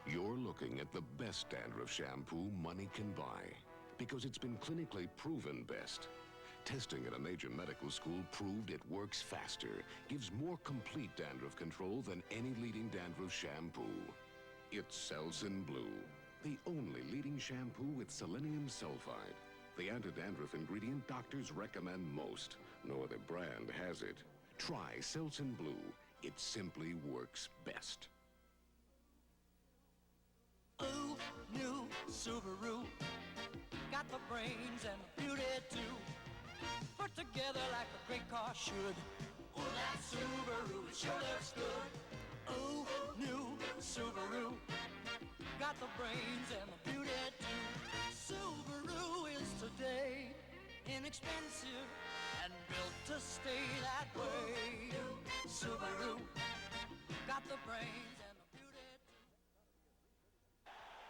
You're looking at the best dandruff shampoo money can buy because it's been clinically proven best. Testing at a major medical school proved it works faster, gives more complete dandruff control than any leading dandruff shampoo. It's Selsun Blue, the only leading shampoo with selenium sulfide, the anti-dandruff ingredient doctors recommend most. No other brand has it. Try Selsun Blue. It simply works best. Ooh, new Subaru, got the brains and the beauty too, put together like a great car should. Oh, that Subaru, it sure looks good. Ooh, new Subaru, got the brains and the beauty too. Subaru is today, inexpensive and built to stay that way. Subaru, got the brains and the beauty too.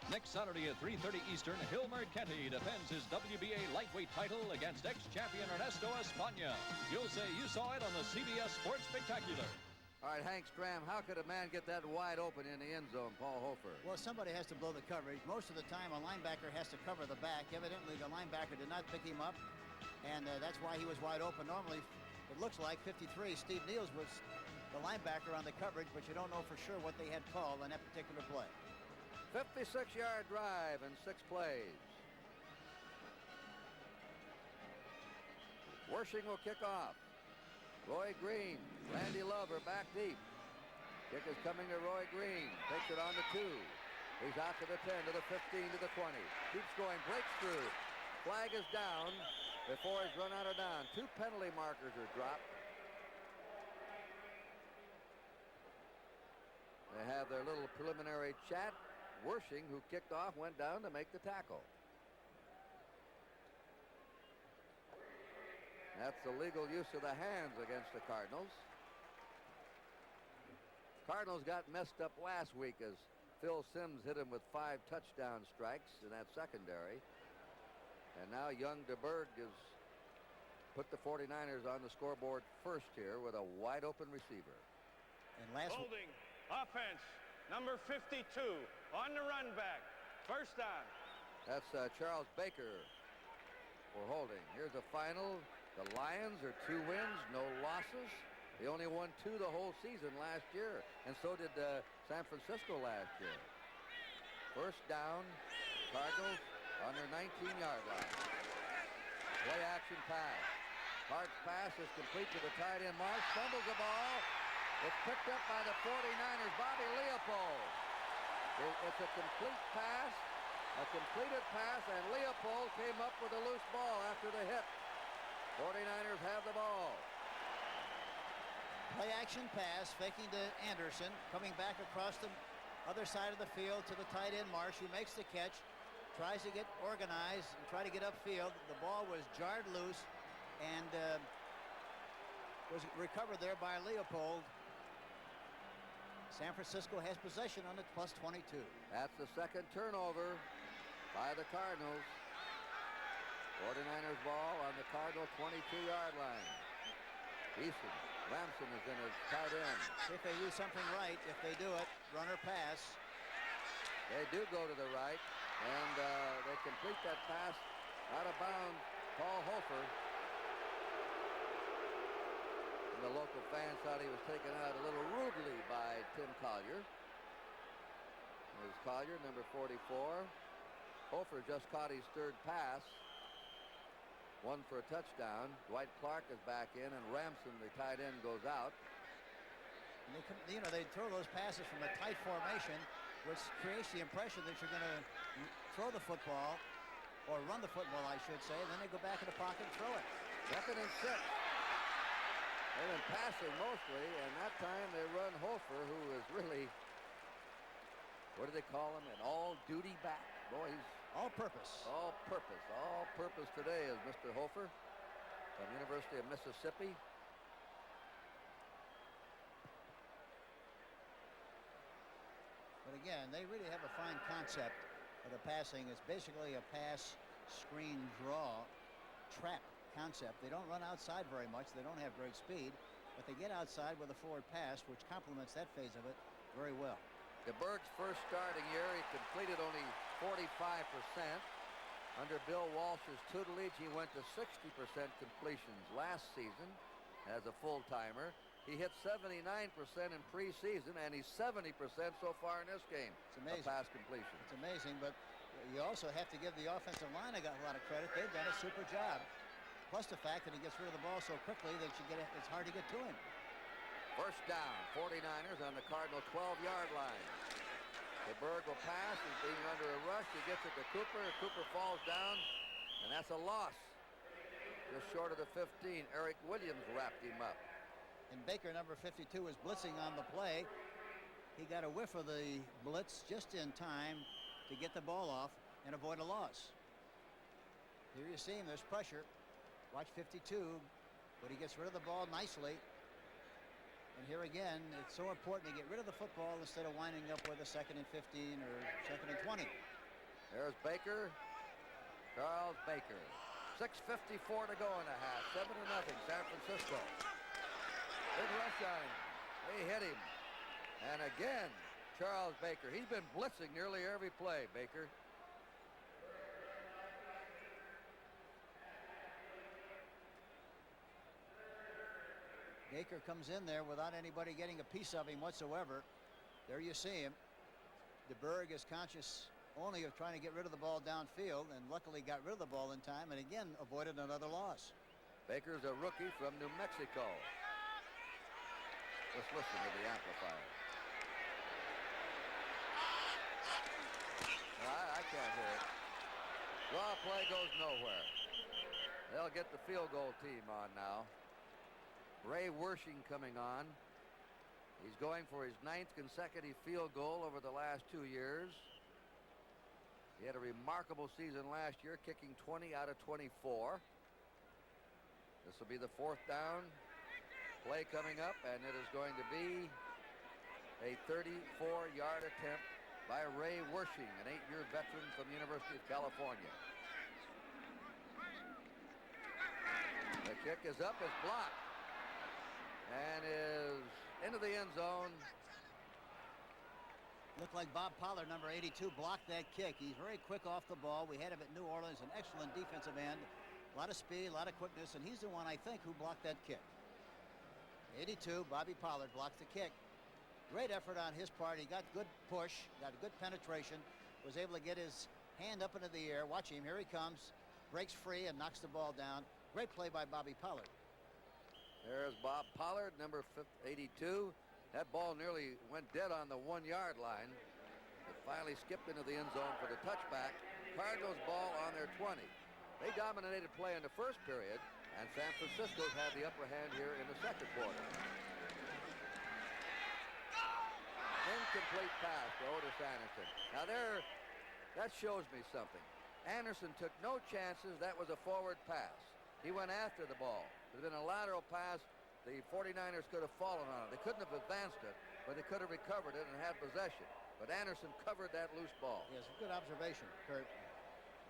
Next Saturday at 3:30 Eastern, Hilmer Kenty defends his WBA lightweight title against ex-champion Ernesto España. You'll say you saw it on the CBS Sports Spectacular. All right, Hank Stram, how could a man get that wide open in the end zone, Paul Hofer? Well, somebody has to blow the coverage. Most of the time, a linebacker has to cover the back. Evidently, the linebacker did not pick him up, and that's why he was wide open. Normally, it looks like 53, Steve Niels was the linebacker on the coverage, but you don't know for sure what they had called on that particular play. 56-yard drive in 6 plays. Wershing will kick off. Roy Green, Randy Lover back deep. Kick is coming to Roy Green. Takes it on the 2. He's out to the 10, to the 15, to the 20. Keeps going, breaks through. Flag is down before he's run out of down. 2 penalty markers are dropped. They have their little preliminary chat. Wershing, who kicked off, went down to make the tackle. That's the legal use of the hands against the Cardinals. Cardinals got messed up last week as Phil Simms hit him with 5 touchdown strikes in that secondary. And now young DeBerg has put the 49ers on the scoreboard first here with a wide open receiver. And last holding offense, number 52 on the run back. First down. That's Charles Baker for holding. Here's the final. The Lions are 2 wins, no losses. They only won 2 the whole season last year, and so did San Francisco last year. First down, Cardinals on their 19-yard line. Play action pass. Hart's pass is complete to the tight end. Marsh fumbles the ball. It's picked up by the 49ers, Bobby Leopold. It's a complete pass, a completed pass, and Leopold came up with a loose ball after the hit. 49ers have the ball. Play action pass, faking to Anderson, coming back across the other side of the field to the tight end Marsh, who makes the catch, tries to get organized and try to get upfield. The ball was jarred loose and was recovered there by Leopold. San Francisco has possession on the plus 22. That's the second turnover by the Cardinals. 49ers ball on the Cardinal 22-yard line. Easton, Ramson is in his tight end. If they do something right, if they do it, run or pass. They do go to the right, and they complete that pass out of bounds. Paul Hofer. And the local fans thought he was taken out a little rudely by Tim Collier. There's Collier, number 44. Hofer just caught his 3rd pass. 1 for a touchdown. Dwight Clark is back in, and Ramson, the tight end, goes out. And they throw those passes from a tight formation, which creates the impression that you're going to throw the football, or run the football, I should say, and then they go back in the pocket and throw it. 2nd and 6. They've been passing mostly, and that time they run Hofer, who is really, what do they call him, an all-duty back. Boy, he's all-purpose. All-purpose. All-purpose today is Mr. Hofer from University of Mississippi. But again, they really have a fine concept of the passing. It's basically a pass, screen, draw, trap concept. They don't run outside very much. They don't have great speed, but they get outside with a forward pass, which complements that phase of it very well. DeBerg's first starting year, he completed only 45%. Under Bill Walsh's tutelage, he went to 60% completions last season as a full-timer. He hit 79% in preseason, and he's 70% so far in this game. It's amazing. Pass completion. It's amazing, but you also have to give the offensive line a lot of credit. They've done a super job. Plus the fact that he gets rid of the ball so quickly that it's hard to get to him. First down, 49ers on the Cardinal 12-yard line. DeBerg will pass. He's being under a rush. He gets it to Cooper. Cooper falls down, and that's a loss. Just short of the 15. Eric Williams wrapped him up. And Baker, number 52, is blitzing on the play. He got a whiff of the blitz just in time to get the ball off and avoid a loss. Here you see him. There's pressure. Watch 52, but he gets rid of the ball nicely. And here again, it's so important to get rid of the football instead of winding up with a 2nd and 15 or 2nd and 20. There's Baker. Charles Baker. 6:54 to go in the half. 7-0, San Francisco. Big rush on him. They hit him. And again, Charles Baker. He's been blitzing nearly every play, Baker. Baker comes in there without anybody getting a piece of him whatsoever. There you see him. DeBerg is conscious only of trying to get rid of the ball downfield, and luckily got rid of the ball in time and again avoided another loss. Baker's a rookie from New Mexico. Let's listen to the amplifier. I can't hear it. Draw play goes nowhere. They'll get the field goal team on now. Ray Wershing coming on. He's going for his 9th consecutive field goal over the last 2 years. He had a remarkable season last year, kicking 20 out of 24. This will be the 4th down play coming up, and it is going to be a 34-yard attempt by Ray Wershing, an 8-year veteran from the University of California. The kick is up, it's blocked, and is into the end zone. Looked like Bob Pollard, number 82, blocked that kick. He's very quick off the ball. We had him at New Orleans, an excellent defensive end. A lot of speed, a lot of quickness, and he's the one, I think, who blocked that kick. 82, Bobby Pollard blocks the kick. Great effort on his part. He got good push, got good penetration, was able to get his hand up into the air. Watch him, here he comes, breaks free and knocks the ball down. Great play by Bobby Pollard. There's Bob Pollard, number 82. That ball nearly went dead on the 1-yard line. It finally skipped into the end zone for the touchback. Cardinals ball on their 20. They dominated play in the first period, and San Francisco's had the upper hand here in the second quarter. Incomplete pass to Otis Anderson. Now that shows me something. Anderson took no chances. That was a forward pass. He went after the ball. If it had been a lateral pass, the 49ers could have fallen on it. They couldn't have advanced it, but they could have recovered it and had possession. But Anderson covered that loose ball. Yes, good observation, Kurt.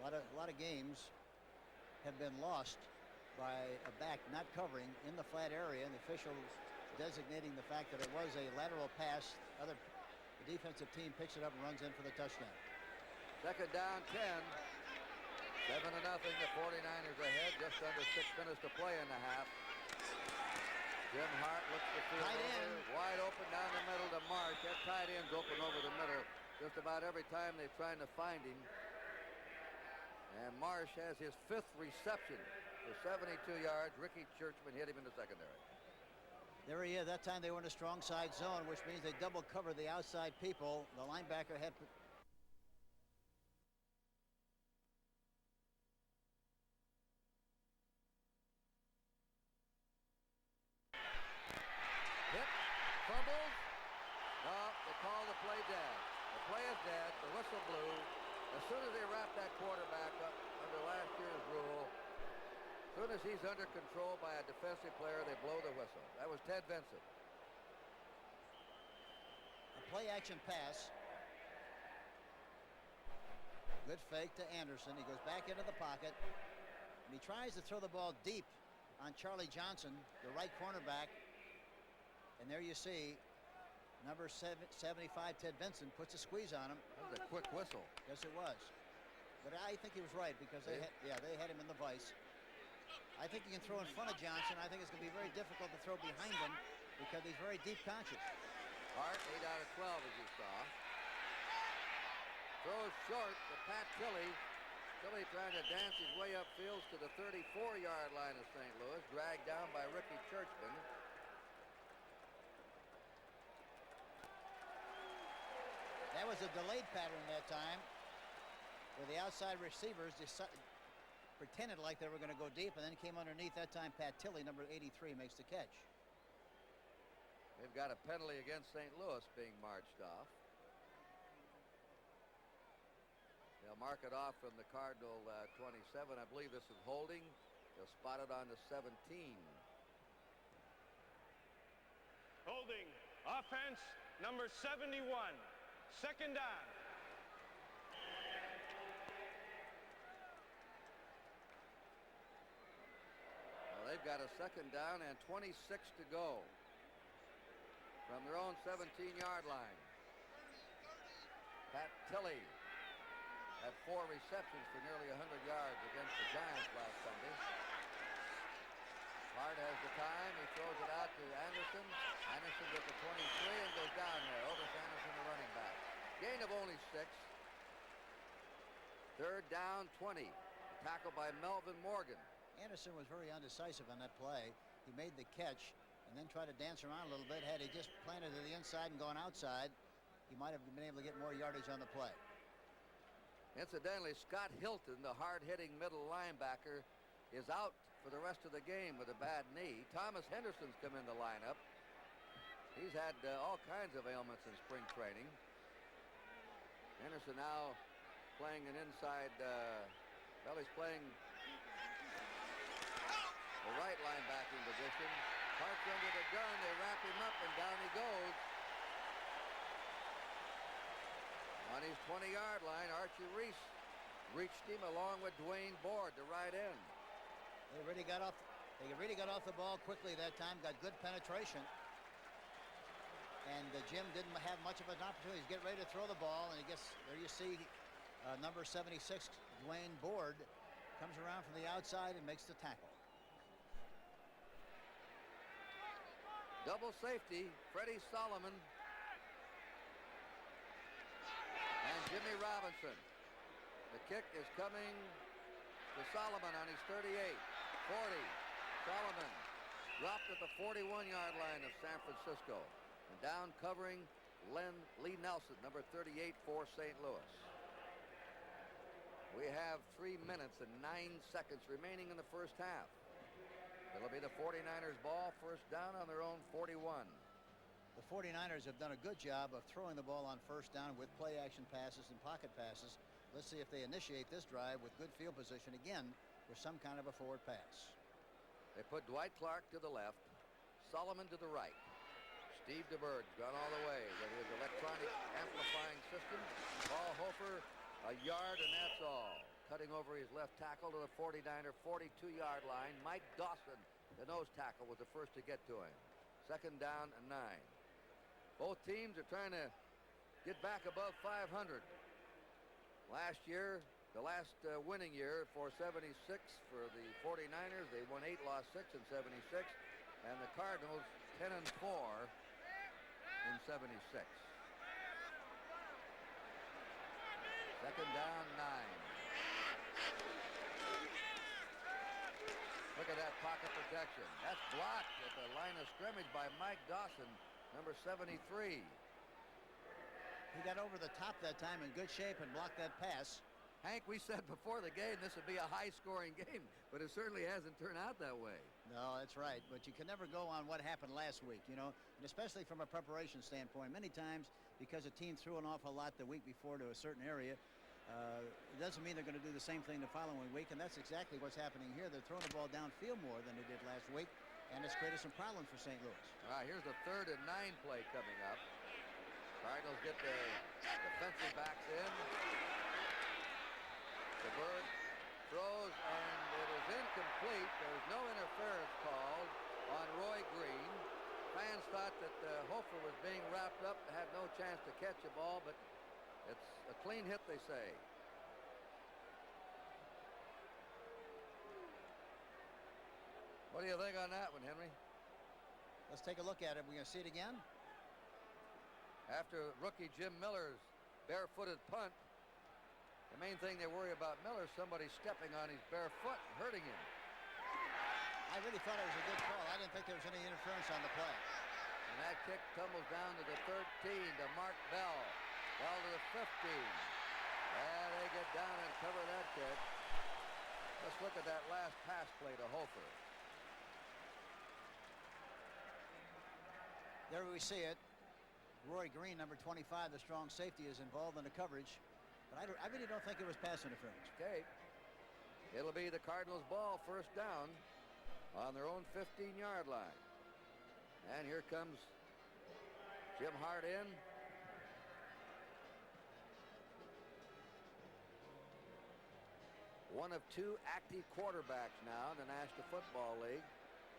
A lot of games have been lost by a back not covering in the flat area, and the officials designating the fact that it was a lateral pass. The defensive team picks it up and runs in for the touchdown. Second down, 10. 7-0, the 49ers ahead. Just under 6 minutes to play in the half. Jim Hart looks the field over, wide open down the middle to Marsh. That tight end's open over the middle just about every time they're trying to find him. And Marsh has his 5th reception for 72 yards. Ricky Churchman hit him in the secondary. There he is. That time they were in a strong side zone, which means they double cover the outside people. The linebacker had... Fumbles. No, they call the play dead. The play is dead. The whistle blew. As soon as they wrap that quarterback up under last year's rule, as soon as he's under control by a defensive player, they blow the whistle. That was Ted Vincent. A play action pass. Good fake to Anderson. He goes back into the pocket, and he tries to throw the ball deep on Charlie Johnson, the right cornerback. And there you see Number 75, Ted Vincent, puts a squeeze on him. That was a quick whistle. Yes, it was. But I think he was right because they had him in the vise. I think he can throw in front of Johnson. I think it's going to be very difficult to throw behind him because he's very deep conscious. Hart, 8 out of 12, as you saw. Throws short to Pat Tilley. Tilley trying to dance his way upfield to the 34-yard line of St. Louis, dragged down by Ricky Churchman. That was a delayed pattern that time, where the outside receivers pretended like they were going to go deep and then came underneath. That time Pat Tilley, number 83, makes the catch. They've got a penalty against St. Louis being marched off. They'll mark it off from the Cardinal 27. I believe this is holding. They'll spot it on the 17. Holding. Offense, number 71. Second down. Well, they've got a second down and 26 to go from their own 17-yard line. Pat Tilley had 4 receptions for nearly 100 yards against the Giants last Sunday. Hart has the time. He throws it out to Anderson. Anderson at the 23 and goes down there. Otis Anderson, the running back. Gain of only 6. Third down, 20. Tackled by Melvin Morgan. Anderson was very undecisive on that play. He made the catch and then tried to dance around a little bit. Had he just planted to the inside and gone outside, he might have been able to get more yardage on the play. Incidentally, Scott Hilton, the hard-hitting middle linebacker, is out for the rest of the game with a bad knee. Thomas Henderson's come in the lineup. He's had all kinds of ailments in spring training. Henderson now playing an inside, he's playing the right linebacking position. Hart's under the gun, they wrap him up and down he goes. On his 20-yard line, Archie Reese reached him along with Dwayne Board, the right end. They really got off the ball quickly that time, got good penetration. And Jim didn't have much of an opportunity. He's getting ready to throw the ball, and he gets, there you see number 76, Dwayne Board, comes around from the outside and makes the tackle. Double safety, Freddie Solomon and Jimmy Robinson. The kick is coming to Solomon on his 38, 40. Solomon dropped at the 41-yard line of San Francisco. And down covering Lee Nelson, number 38 for St. Louis. We have 3 minutes and 9 seconds remaining in the first half. It'll be the 49ers ball, first down on their own 41. The 49ers have done a good job of throwing the ball on first down with play action passes and pocket passes. Let's see if they initiate this drive with good field position again with some kind of a forward pass. They put Dwight Clark to the left, Solomon to the right. Steve DeBerg's gone all the way with his electronic amplifying system. Paul Hofer a yard and that's all. Cutting over his left tackle to the 49er 42-yard line. Mike Dawson, the nose tackle, was the first to get to him. Second down and 9. Both teams are trying to get back above 500. Last year, the last winning year for 76 for the 49ers, they won 8, lost 6 in 76, and the Cardinals 10-4 in 76. Second down, 9. Look at that pocket protection. That's blocked at the line of scrimmage by Mike Dawson, number 73. He got over the top that time in good shape and blocked that pass. Hank, we said before the game this would be a high-scoring game, but it certainly hasn't turned out that way. No, that's right. But you can never go on what happened last week, you know, and especially from a preparation standpoint. Many times, because a team threw an awful lot the week before to a certain area, it doesn't mean they're going to do the same thing the following week, and that's exactly what's happening here. They're throwing the ball downfield more than they did last week, and it's created some problems for St. Louis. All right, here's the 3rd and 9 play coming up. Cardinals get the defensive backs in. The Bird throws, and it is incomplete. There's no interference called on Roy Green. fans thought that Hofer was being wrapped up, had no chance to catch the ball, but it's a clean hit, they say. What do you think on that one, Henry? Let's take a look at it. We're going to see it again. After rookie Jim Miller's barefooted punt, the main thing they worry about Miller is somebody stepping on his bare foot and hurting him. I really thought it was a good call. I didn't think there was any interference on the play. And that kick tumbles down to the 13 to Mark Bell. Bell to the 15. And they get down and cover that kick. Let's look at that last pass play to Hofer. There we see it. Roy Green, number 25, the strong safety, is involved in the coverage. But I really don't think it was pass interference. Okay. It'll be the Cardinals' ball, first down on their own 15-yard line. And here comes Jim Hart in. One of two active quarterbacks now in the National Football League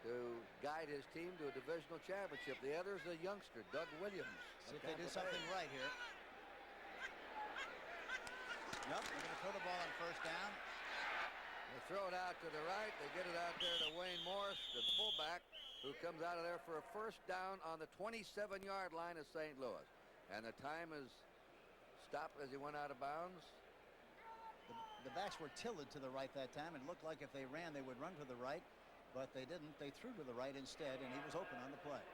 to guide his team to a divisional championship. The other is a youngster, Doug Williams. See if they do something right here. Nope, they're going to throw the ball on first down. They throw it out to the right. They get it out there to Wayne Morris, the fullback, who comes out of there for a first down on the 27-yard line of St. Louis. And the time is stopped as he went out of bounds. The backs were tilted to the right that time. It looked like if they ran, they would run to the right. But they didn't. They threw to the right instead, and he was open on the play.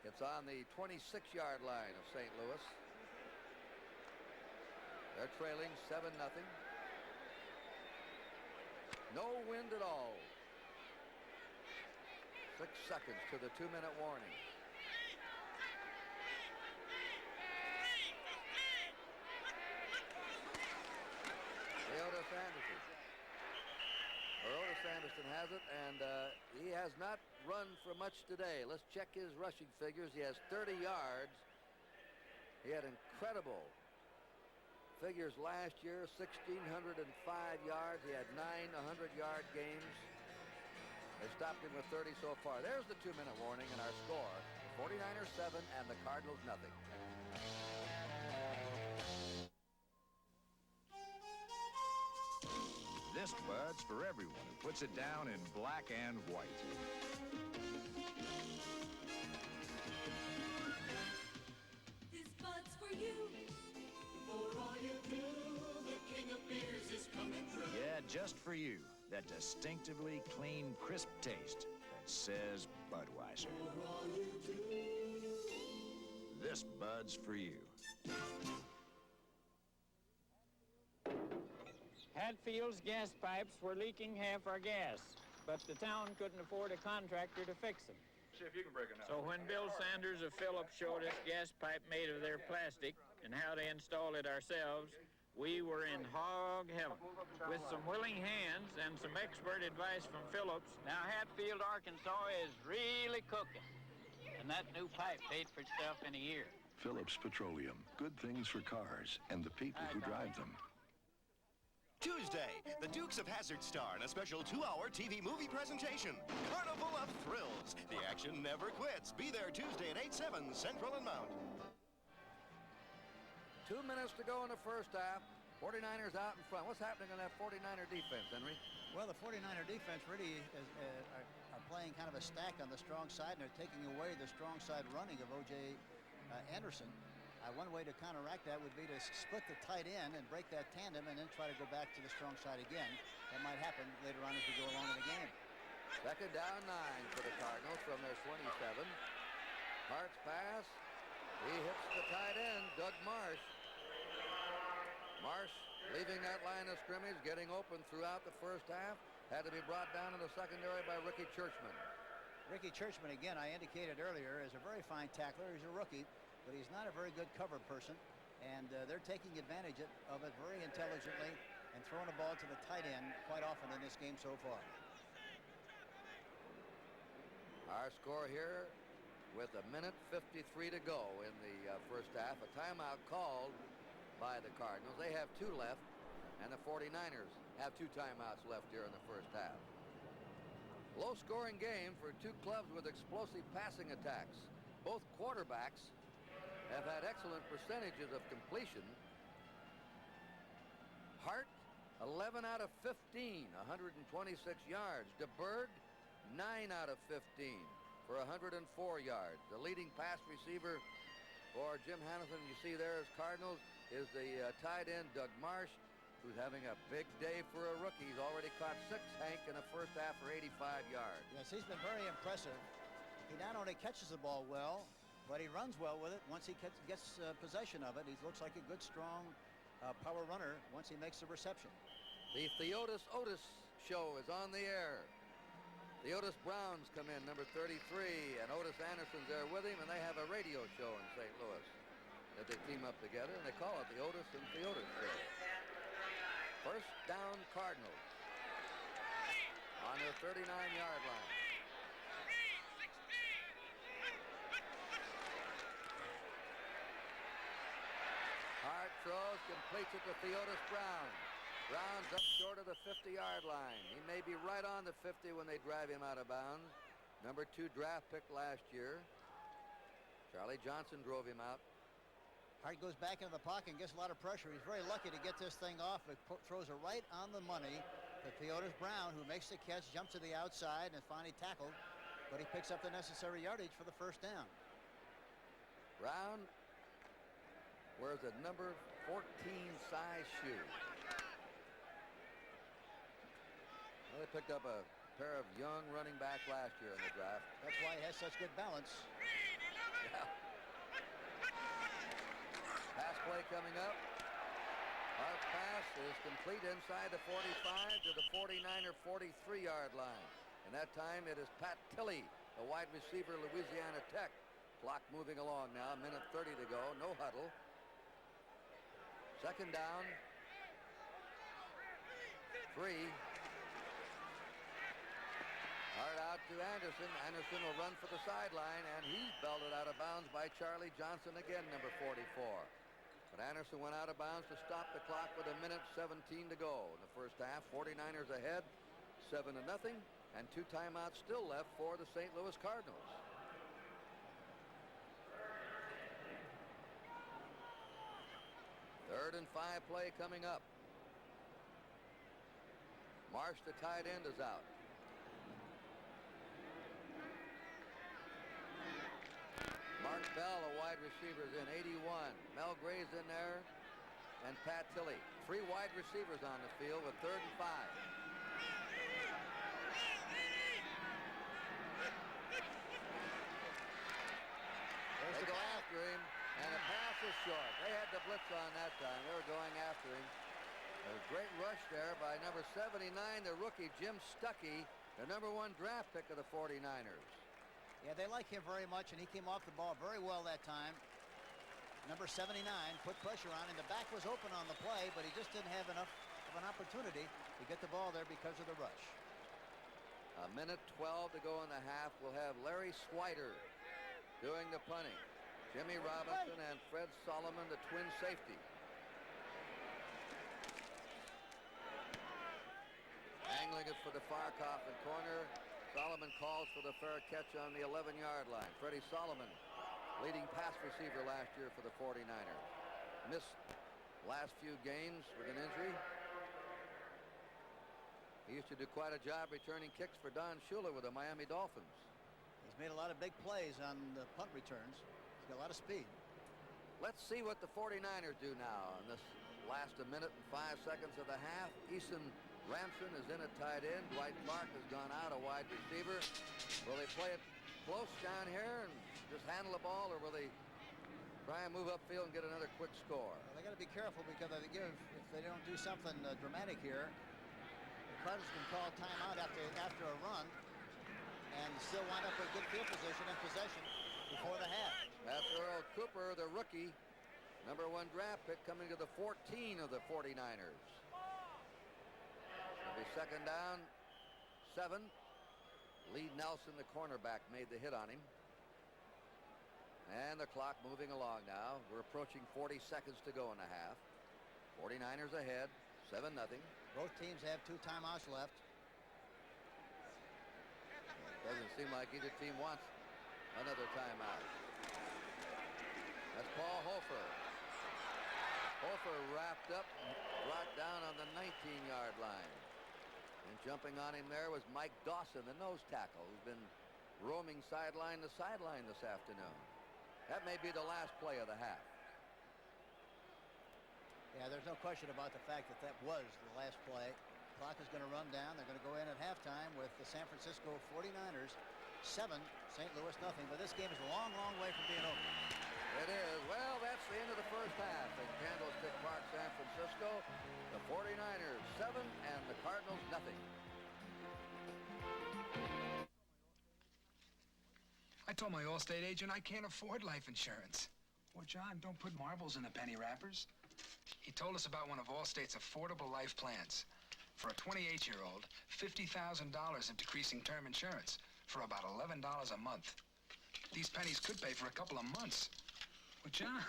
It's on the 26-yard line of St. Louis. They're trailing 7-0. No wind at all. 6 seconds to the 2-minute warning. Otis Anderson. Otis Anderson has it, and he has not run for much today. Let's check his rushing figures. He has 30 yards. He had incredible figures last year, 1,605 yards. He had 9 100-yard games. They stopped him with 30 so far. There's the 2-minute warning and our score. 49ers 7 and the Cardinals nothing. This bud's for everyone who puts it down in black and white. This bud's for you. For all you do, the king of beers is coming through. Yeah, just for you. That distinctively clean, crisp taste that says Budweiser. For all you do. This bud's for you. Hatfield's gas pipes were leaking half our gas, but the town couldn't afford a contractor to fix them. See if you can break it down. So when Bill Sanders of Phillips showed us gas pipe made of their plastic and how to install it ourselves, we were in hog heaven. With some willing hands and some expert advice from Phillips, now Hatfield, Arkansas is really cooking. And that new pipe paid for itself in a year. Phillips Petroleum. Good things for cars and the people who drive them. Tuesday, the Dukes of Hazzard star in a special 2-hour TV movie presentation, Carnival of Thrills. The action never quits. Be there Tuesday at 8/7 Central and Mount. 2 minutes to go in the first half. 49ers out in front. What's happening on that 49er defense, Henry? Well, the 49er defense really are playing kind of a stack on the strong side, and they're taking away the strong side running of O.J. Anderson. One way to counteract that would be to split the tight end and break that tandem and then try to go back to the strong side again. That might happen later on as we go along in the game. Second down 9 for the Cardinals from their 27. Hart's pass. He hits the tight end, Doug Marsh. Marsh leaving that line of scrimmage, getting open throughout the first half. Had to be brought down in the secondary by Ricky Churchman. Ricky Churchman, again, I indicated earlier, is a very fine tackler. He's a rookie, but he's not a very good cover person. And they're taking advantage of it very intelligently and throwing the ball to the tight end quite often in this game so far. Our score here with 1:53 to go in the first half. A timeout called by the Cardinals. They have 2 left, and the 49ers have 2 timeouts left here in the first half. Low-scoring game for two clubs with explosive passing attacks. Both quarterbacks have had excellent percentages of completion. Hart, 11 out of 15, 126 yards. DeBerg, 9 out of 15 for 104 yards. The leading pass receiver for Jim Hannafin, you see there as Cardinals, is the tight end Doug Marsh, who's having a big day for a rookie. He's already caught 6, Hank, in the first half for 85 yards. Yes, he's been very impressive. He not only catches the ball well, but he runs well with it once he gets possession of it. He looks like a good, strong power runner once he makes the reception. The Theotis Otis show is on the air. The Otis Browns come in, number 33, and Otis Anderson's there with him, and they have a radio show in St. Louis that they team up together, and they call it the Otis and Theotis show. First down, Cardinals on their 39-yard line. Hart throws, completes it to Theotis Brown. Brown's up short of the 50-yard line. He may be right on the 50 when they drive him out of bounds. Number 2 draft pick last year. Charlie Johnson drove him out. Hart goes back into the pocket and gets a lot of pressure. He's very lucky to get this thing off. It throws it right on the money to Theotis Brown, who makes the catch, jumps to the outside, and is finally tackled. But he picks up the necessary yardage for the first down. Brown wears a number 14 size shoe. Well, they picked up a pair of young running backs last year in the draft. That's why he has such good balance. Yeah. Pass play coming up. Hart's pass is complete inside the 45 to the 49er 43-yard line. And that time it is Pat Tilley, the wide receiver, Louisiana Tech. Clock moving along now, a minute 30 to go, no huddle. Second down. 3. Hart out to Anderson. Anderson will run for the sideline, and he's belted out of bounds by Charlie Johnson again, number 44. But Anderson went out of bounds to stop the clock with a minute 17 to go in the first half. 49ers ahead, 7-0, and 2 timeouts still left for the St. Louis Cardinals. Third and 5 play coming up. Marsh, the tight end, is out. Mark Bell, a wide receiver, is in. 81. Mel Gray's in there, and Pat Tilley. 3 wide receivers on the field with 3rd and 5. They go after him, and the pass is short. They had the blitz on that time. They were going after him. A great rush there by number 79, the rookie Jim Stuckey, the number 1 draft pick of the 49ers. Yeah, they like him very much, and he came off the ball very well that time. Number 79 put pressure on him. The back was open on the play, but he just didn't have enough of an opportunity to get the ball there because of the rush. A minute 12 to go in the half. We'll have Larry Swider doing the punting. Jimmy Robinson and Fred Solomon, the twin safety. Angling it for the far coffin corner. Solomon calls for the fair catch on the 11-yard line. Freddie Solomon, leading pass receiver last year for the 49ers. Missed last few games with an injury. He used to do quite a job returning kicks for Don Shula with the Miami Dolphins. He's made a lot of big plays on the punt returns. He's got a lot of speed. Let's see what the 49ers do now in this last minute and 5 seconds of the half. Eason Ramson is in at tight end. Dwight Clark has gone out, a wide receiver. Will they play it close down here and just handle the ball, or will they try and move upfield and get another quick score? Well, they got to be careful, because if they don't do something dramatic here, the Cardinals can call timeout after a run and still wind up with good field position and possession before the half. That's Earl Cooper, the rookie, number 1 draft pick, coming to the 14 of the 49ers. It'll be second down, 7. Lee Nelson, the cornerback, made the hit on him. And the clock moving along now. We're approaching 40 seconds to go in the half. 49ers ahead, 7-0. Both teams have 2 timeouts left. Doesn't seem like either team wants another timeout. That's Paul Hofer. Hofer wrapped up, brought down on the 19-yard line. And jumping on him there was Mike Dawson, the nose tackle, who's been roaming sideline to sideline this afternoon. That may be the last play of the half. Yeah, there's no question about the fact that that was the last play. Clock is going to run down. They're going to go in at halftime with the San Francisco 49ers 7, St. Louis nothing. But this game is a long, long way from being over. It is. Well, that's the end of the first half in Candlestick Park, San Francisco. The 49ers 7 and the Cardinals nothing. I told my Allstate agent I can't afford life insurance. Well, John, don't put marbles in the penny wrappers. He told us about one of Allstate's affordable life plans. For a 28-year-old, $50,000 of decreasing term insurance for about $11 a month. These pennies could pay for a couple of months. Well, John...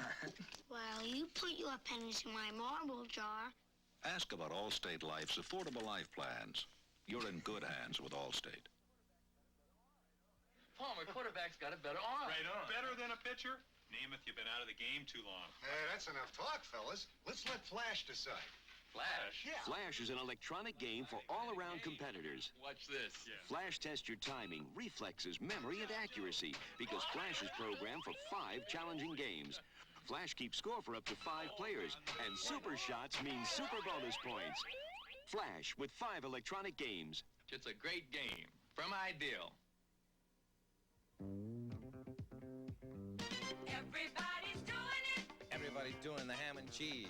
Well, you put your pennies in my marble jar. Ask about Allstate Life's affordable life plans. You're in good hands with Allstate. Paul, my quarterback's got a better arm. Right on. Better than a pitcher? Namath, you've been out of the game too long. That's enough talk, fellas. Let's let Flash decide. Flash? Yeah. Flash is an electronic game for all-around competitors. Watch this. Yeah. Flash tests your timing, reflexes, memory, and accuracy because Flash is programmed for 5 challenging games. Flash keeps score for up to 5 players, and super shots mean super bonus points. Flash with 5 electronic games. It's a great game from Ideal. Everybody's doing it. Everybody's doing the ham and cheese.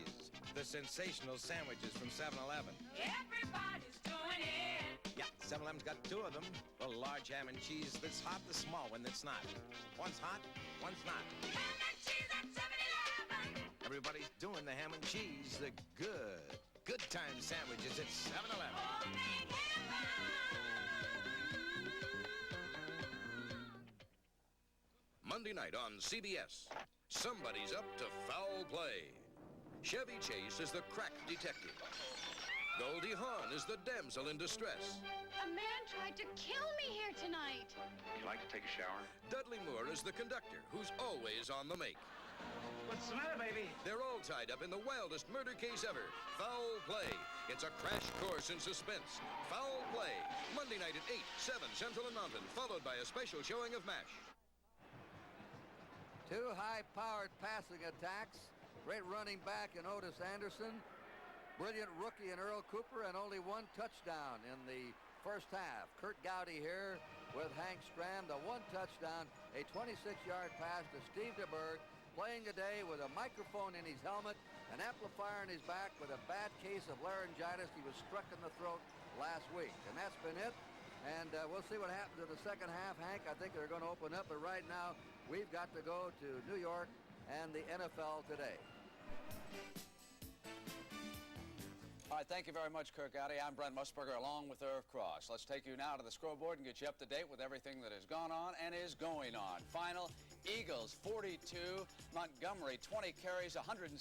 The sensational sandwiches from 7-Eleven. Everybody's doing it. Yeah, 7-Eleven's got 2 of them. The large ham and cheese that's hot, the small one that's not. One's hot, one's not. Ham and cheese at 7-Eleven. Everybody's doing the ham and cheese, the good time sandwiches at 7-Eleven. Oh, make heaven. Monday night on CBS, somebody's up to foul play. Chevy Chase is the crack detective. Goldie Hawn is the damsel in distress. A man tried to kill me here tonight. You like to take a shower? Dudley Moore is the conductor, who's always on the make. What's the matter, baby? They're all tied up in the wildest murder case ever, Foul Play. It's a crash course in suspense. Foul Play, Monday night at 8, 7 Central and Mountain, followed by a special showing of MASH. 2 high-powered passing attacks. Great running back in Otis Anderson. Brilliant rookie in Earl Cooper, and only 1 touchdown in the first half. Kurt Gowdy here with Hank Stram. The 1 touchdown, a 26-yard pass to Steve DeBerg, playing today with a microphone in his helmet, an amplifier in his back with a bad case of laryngitis. He was struck in the throat last week, and that's been it. And we'll see what happens in the second half, Hank. I think they're going to open up, but right now we've got to go to New York and the NFL today. All right, thank you very much, Kirk Gowdy. I'm Brent Musburger along with Irv Cross. Let's take you now to the scoreboard and get you up to date with everything that has gone on and is going on. Final, Eagles 42, Montgomery 20 carries, 169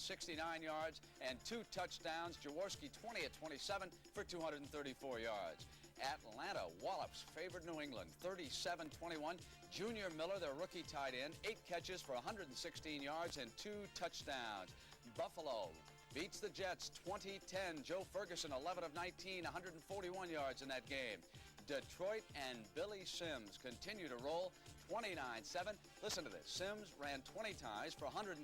yards, and 2 touchdowns. Jaworski 20 at 27 for 234 yards. Atlanta Wallops favored New England 37-21. Junior Miller, their rookie tight end, 8 catches for 116 yards and 2 touchdowns. Buffalo beats the Jets 20-10. Joe Ferguson 11 of 19, 141 yards in that game. Detroit and Billy Sims continue to roll 29-7. Listen to this. Sims ran 20 times for 134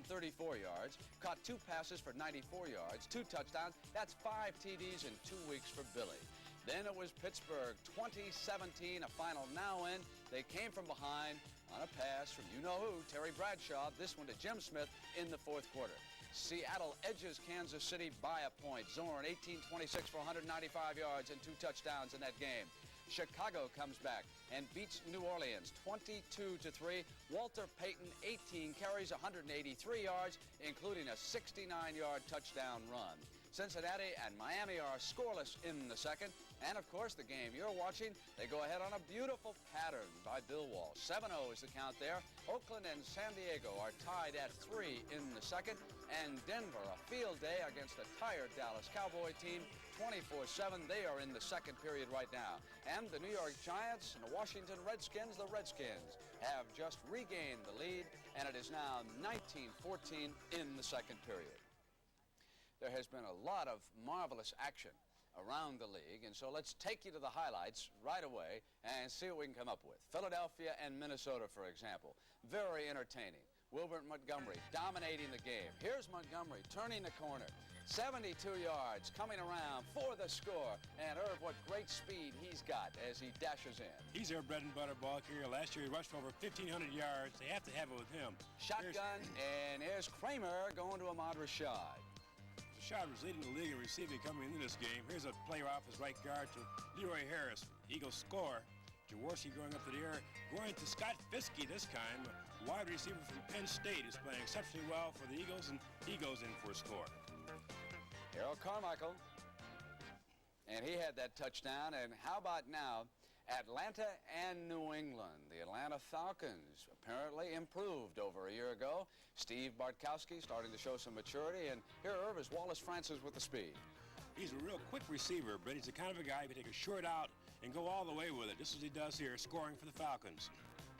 yards, caught 2 passes for 94 yards, 2 touchdowns. That's 5 TDs in 2 weeks for Billy. Then it was Pittsburgh 20-17, a final now in. They came from behind on a pass from you-know-who, Terry Bradshaw. This one to Jim Smith in the 4th quarter. Seattle edges Kansas City by a point. Zorn 18-26 for 195 yards and 2 touchdowns in that game. Chicago comes back and beats New Orleans 22-3. Walter Payton 18 carries, 183 yards, including a 69-yard touchdown run. Cincinnati and Miami are scoreless in the second. And, of course, the game you're watching, they go ahead on a beautiful pattern by Bill Walsh. 7-0 is the count there. Oakland and San Diego are tied at 3 in the second. And Denver, a field day against a tired Dallas Cowboy team, 24-7. They are in the second period right now. And the New York Giants and the Washington Redskins, have just regained the lead, and it is now 19-14 in the second period. There has been a lot of marvelous action around the league, and so let's take you to the highlights right away and see what we can come up with. Philadelphia and Minnesota, for example, very entertaining. Wilbert Montgomery dominating the game. Here's Montgomery turning the corner. 72 yards coming around for the score. And Irv, what great speed he's got as he dashes in. He's their bread and butter ball carrier. Last year he rushed for over 1,500 yards. They have to have it with him. Shotgun, and here's Kramer going to Ahmad Rashad. Rashad was leading the league in receiving coming into this game. Here's a play off his right guard to Leroy Harris. Eagles score. Jaworski going up to the air, going to Scott Fiskey this time. A wide receiver from Penn State is playing exceptionally well for the Eagles, and he goes in for a score. Harold Carmichael, and he had that touchdown. And how about now, Atlanta and New England? The Atlanta Falcons apparently improved over a year ago. Steve Bartkowski starting to show some maturity, and here Irv is Wallace Francis with the speed. He's a real quick receiver, but he's the kind of a guy who can take a short out and go all the way with it, just as he does here, scoring for the Falcons.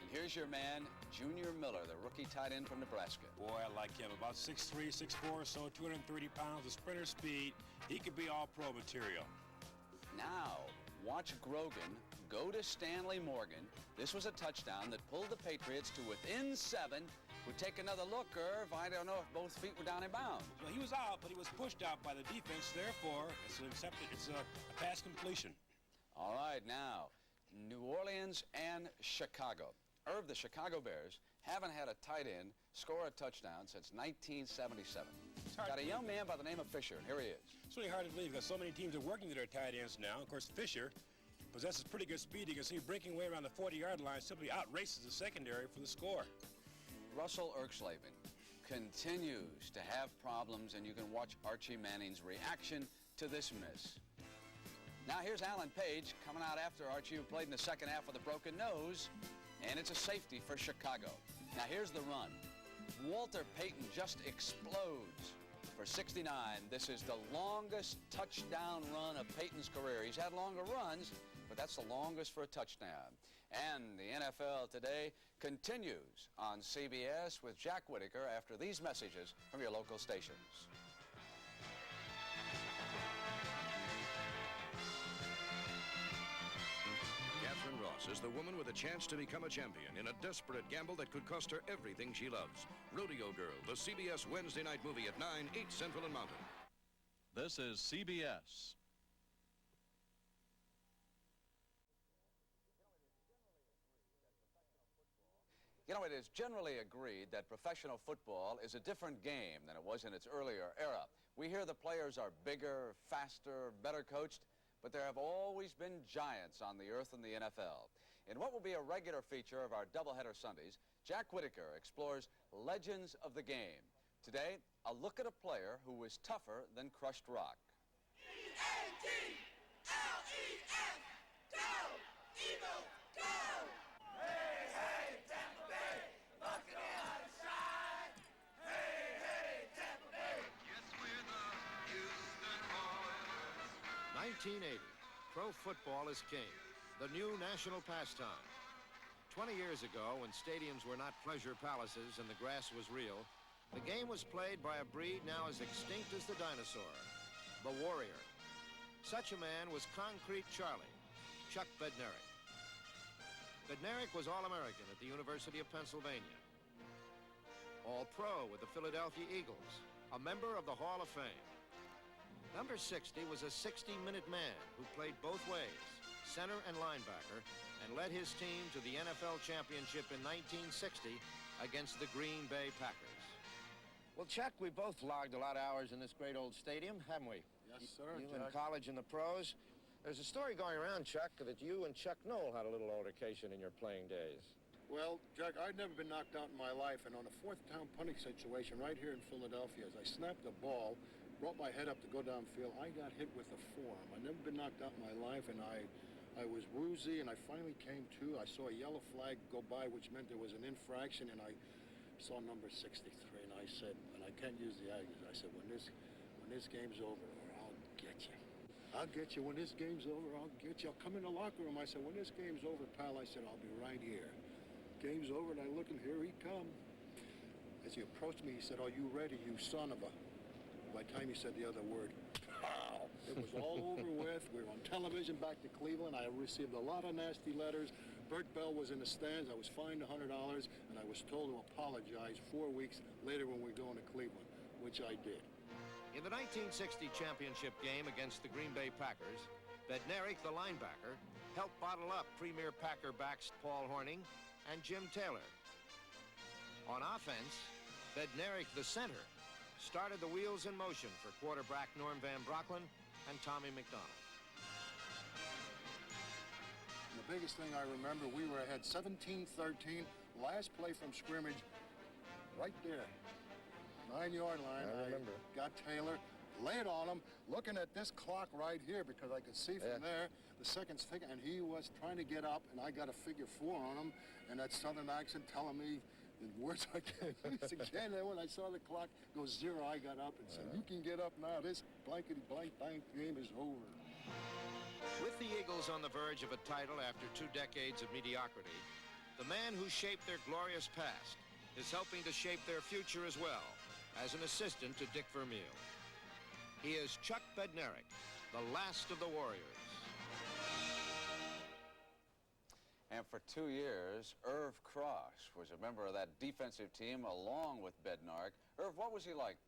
And here's your man, Junior Miller, the rookie tight end from Nebraska. Boy, I like him. About 6'3", 6'4", so 230 pounds of sprinter speed. He could be all-pro material. Now, watch Grogan go to Stanley Morgan. This was a touchdown that pulled the Patriots to within 7. Would take another look, Irv. I don't know if both feet were down in bounds. Well, he was out, but he was pushed out by the defense. Therefore, it's a pass completion. All right, now, New Orleans and Chicago. Irv, the Chicago Bears haven't had a tight end score a touchdown since 1977. Got a young man by the name of Fisher. Here he is. It's really hard to believe because so many teams are working to their tight ends now. Of course, Fisher possesses pretty good speed. You can see breaking away around the 40-yard line, simply outraces the secondary for the score. Russell Erxleben continues to have problems, and you can watch Archie Manning's reaction to this miss. Now here's Alan Page coming out after Archie, who played in the second half with a broken nose, and it's a safety for Chicago. Now here's the run. Walter Payton just explodes for 69. This is the longest touchdown run of Payton's career. He's had longer runs, but that's the longest for a touchdown. And the NFL Today continues on CBS with Jack Whitaker after these messages from your local stations. Catherine Ross is the woman with a chance to become a champion in a desperate gamble that could cost her everything she loves. Rodeo Girl, the CBS Wednesday night movie at 9, 8 Central and Mountain. This is CBS. You know, it is generally agreed that professional football is a different game than it was in its earlier era. We hear the players are bigger, faster, better coached, but there have always been giants on the earth in the NFL. In what will be a regular feature of our doubleheader Sundays, Jack Whitaker explores legends of the game. Today, a look at a player who was tougher than crushed rock. E-A-G-L-E-S, go! Eagles, go! Hey, hey, Tampa Bay, Buccaneers shine! Hey, hey, Tampa Bay! Yes, we're the Houston Oilers. 1980, pro football is king, the new national pastime. 20 years ago, when stadiums were not pleasure palaces and the grass was real, the game was played by a breed now as extinct as the dinosaur, the Warrior. Such a man was Concrete Charlie, Chuck Bednarik. Bednarik was All-American at the University of Pennsylvania, All-Pro with the Philadelphia Eagles, a member of the Hall of Fame. Number 60 was a 60-minute man who played both ways, center and linebacker, and led his team to the NFL championship in 1960 against the Green Bay Packers. Well, Chuck, we both logged a lot of hours in this great old stadium, haven't we? Yes, sir, You in Jack. college and the pros. There's a story going around, Chuck, that you and Chuck Noll had a little altercation in your playing days. Well, Jack, I'd never been knocked out in my life, and on a fourth-down punting situation right here in Philadelphia, as I snapped the ball, brought my head up to go downfield. I got hit with a forearm. I'd never been knocked out in my life, and I was woozy, and I finally came to. I saw a yellow flag go by, which meant there was an infraction, and I saw number 63, and I said, and I can't use the Aggies. I said, when this game's over, I'll get you. I'll get you. When this game's over, I'll get you. I'll come in the locker room. I said, when this game's over, pal, I said, I'll be right here. Game's over, and I look, and here he come. As he approached me, he said, are you ready, you son of a... By the time he said the other word, pow! It was all over with. We were on television back to Cleveland. I received a lot of nasty letters. Bert Bell was in the stands. I was fined $100, and I was told to apologize 4 weeks later when we were going to Cleveland, which I did. In the 1960 championship game against the Green Bay Packers, Bednarik, the linebacker, helped bottle up premier Packer backs Paul Hornung and Jim Taylor. On offense, Bednarik, the center, started the wheels in motion for quarterback Norm Van Brocklin and Tommy McDonald. The biggest thing I remember, we were ahead 17-13, last play from scrimmage, right there. 9-yard line. I remember. Got Taylor, laid on him, looking at this clock right here because I could see from there the seconds ticking, and he was trying to get up, and I got a figure 4 on him, and that southern accent telling me the words I can't use again. And when I saw the clock go 0, I got up and said, you can get up now. This blankety blank blank game is over. With the Eagles on the verge of a title after 2 decades of mediocrity, the man who shaped their glorious past is helping to shape their future as well, as an assistant to Dick Vermeil. He is Chuck Bednarik, the last of the Warriors. And for 2 years, Irv Cross was a member of that defensive team along with Bednarik. Irv, what was he like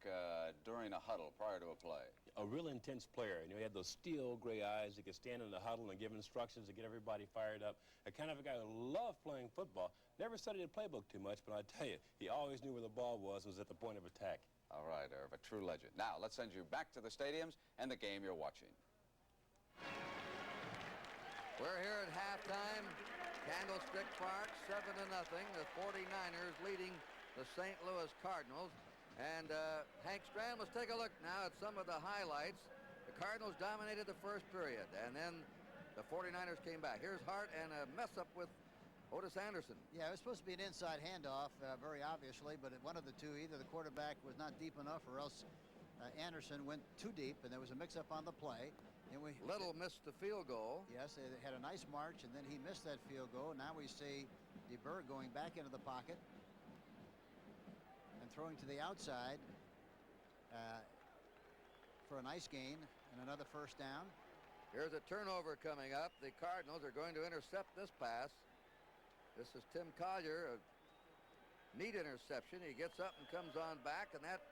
during a huddle prior to a play? A real intense player. You know, he had those steel gray eyes. He could stand in the huddle and give instructions to get everybody fired up. A kind of a guy who loved playing football. Never studied the playbook too much, but I tell you, he always knew where the ball was at the point of attack. All right, Irv, a true legend. Now, let's send you back to the stadiums and the game you're watching. We're here at halftime. Candlestick Park, 7-0. The 49ers leading the St. Louis Cardinals. And Hank Strand, let's take a look now at some of the highlights. The Cardinals dominated the first period, and then the 49ers came back. Here's Hart and a mess-up with Otis Anderson. Yeah, it was supposed to be an inside handoff, very obviously, but one of the two, either the quarterback was not deep enough or else Anderson went too deep, and there was a mix-up on the play. And Little missed the field goal. Yes, they had a nice march, and then he missed that field goal. Now we see DeBerg going back into the pocket and throwing to the outside for a nice gain and another first down. Here's a turnover coming up. The Cardinals are going to intercept this pass. This is Tim Collier, a neat interception. He gets up and comes on back, and that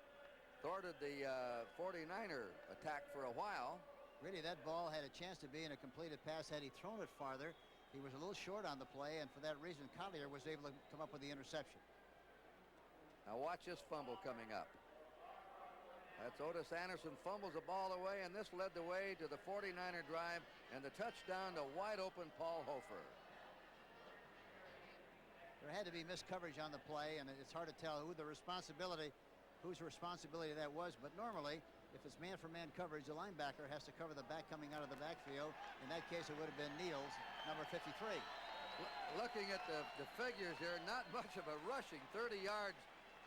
thwarted the 49er attack for a while. Really, that ball had a chance to be in a completed pass had he thrown it farther. He was a little short on the play, and for that reason, Collier was able to come up with the interception. Now watch this fumble coming up. That's Otis Anderson fumbles the ball away, and this led the way to the 49er drive and the touchdown to wide-open Paul Hofer. There had to be missed coverage on the play, and it's hard to tell whose responsibility that was, but normally, if it's man-for-man coverage, the linebacker has to cover the back coming out of the backfield. In that case, it would have been Neal's, number 53. Looking at the figures here, not much of a rushing. 30 yards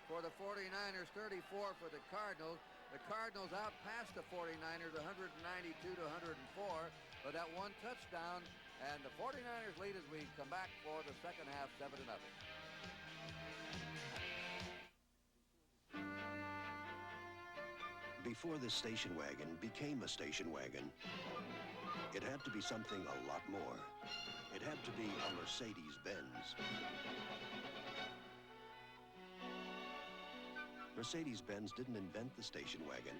for the 49ers, 34 for the Cardinals. The Cardinals outpassed the 49ers 192 to 104, but that one touchdown, and the 49ers lead as we come back for the second half, 7-0. Before the station wagon became a station wagon, it had to be something a lot more. It had to be a Mercedes-Benz. Mercedes-Benz didn't invent the station wagon.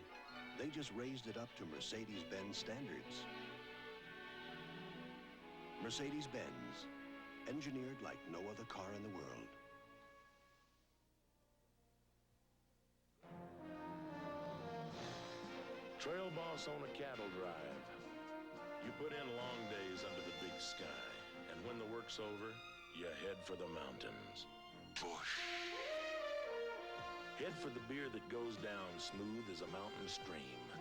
They just raised it up to Mercedes-Benz standards. Mercedes-Benz, engineered like no other car in the world. Trail boss on a cattle drive. You put in long days under the big sky, and when the work's over, you head for the mountains. Bush. Head for the beer that goes down smooth as a mountain stream.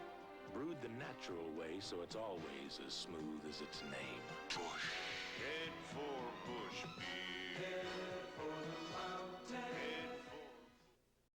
Brewed the natural way, so it's always as smooth as its name. Bush. Head for Bush beer. Head for the mountain.